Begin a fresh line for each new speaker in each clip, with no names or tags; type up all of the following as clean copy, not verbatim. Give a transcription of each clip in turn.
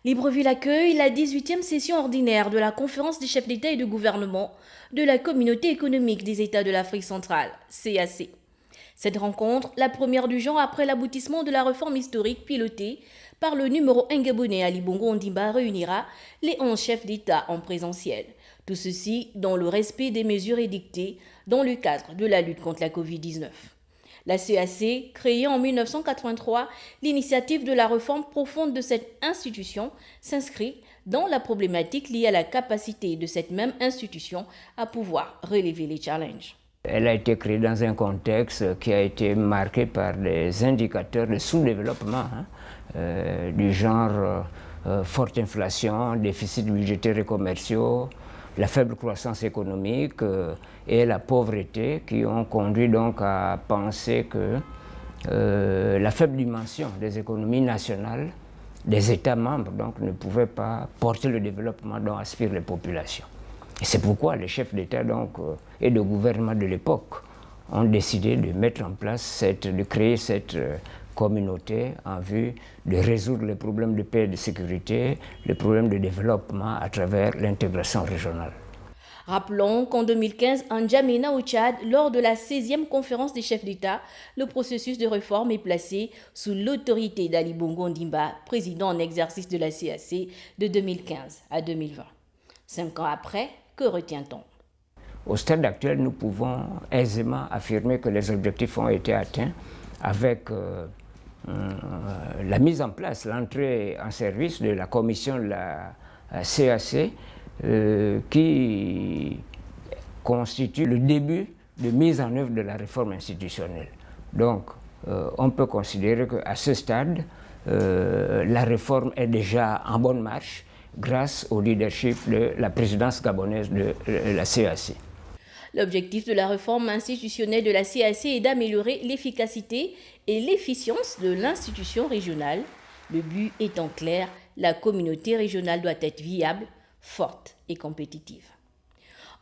Libreville accueille la 18e session ordinaire de la conférence des chefs d'État et de gouvernement de la Communauté économique des États de l'Afrique centrale, CAC. Cette rencontre, la première du genre après l'aboutissement de la réforme historique pilotée par le numéro 1 gabonais Ali Bongo Ondimba, réunira les 11 chefs d'État en présentiel. Tout ceci dans le respect des mesures édictées dans le cadre de la lutte contre la Covid-19. La CAC, créée en 1983, l'initiative de la réforme profonde de cette institution s'inscrit dans la problématique liée à la capacité de cette même institution à pouvoir relever les challenges.
Elle a été créée dans un contexte qui a été marqué par des indicateurs de sous-développement, du genre forte inflation, déficit budgétaire et commerciaux, la faible croissance économique et la pauvreté qui ont conduit donc à penser que la faible dimension des économies nationales, des États membres donc, ne pouvait pas porter le développement dont aspirent les populations. Et c'est pourquoi les chefs d'État et de gouvernement de l'époque ont décidé de mettre en place, de créer cette communauté en vue de résoudre les problèmes de paix et de sécurité, les problèmes de développement à travers l'intégration régionale.
Rappelons qu'en 2015, en N'Djamena au Tchad, lors de la 16e conférence des chefs d'État, le processus de réforme est placé sous l'autorité d'Ali Bongo Ondimba, président en exercice de la CAC de 2015 à 2020. 5 ans après, que retient-on?
Au stade actuel, nous pouvons aisément affirmer que les objectifs ont été atteints avec la mise en place, l'entrée en service de la commission de la CAC qui constitue le début de mise en œuvre de la réforme institutionnelle. Donc, on peut considérer qu'à ce stade, la réforme est déjà en bonne marche grâce au leadership de la présidence gabonaise de la CAC.
L'objectif de la réforme institutionnelle de la CAC est d'améliorer l'efficacité et l'efficience de l'institution régionale. Le but étant clair, la communauté régionale doit être viable, forte et compétitive.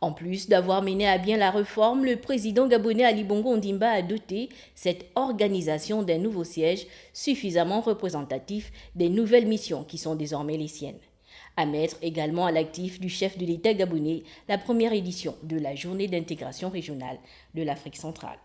En plus d'avoir mené à bien la réforme, le président gabonais Ali Bongo Ondimba a doté cette organisation d'un nouveau siège suffisamment représentatif des nouvelles missions qui sont désormais les siennes. À mettre également à l'actif du chef de l'État gabonais la première édition de la Journée d'intégration régionale de l'Afrique centrale.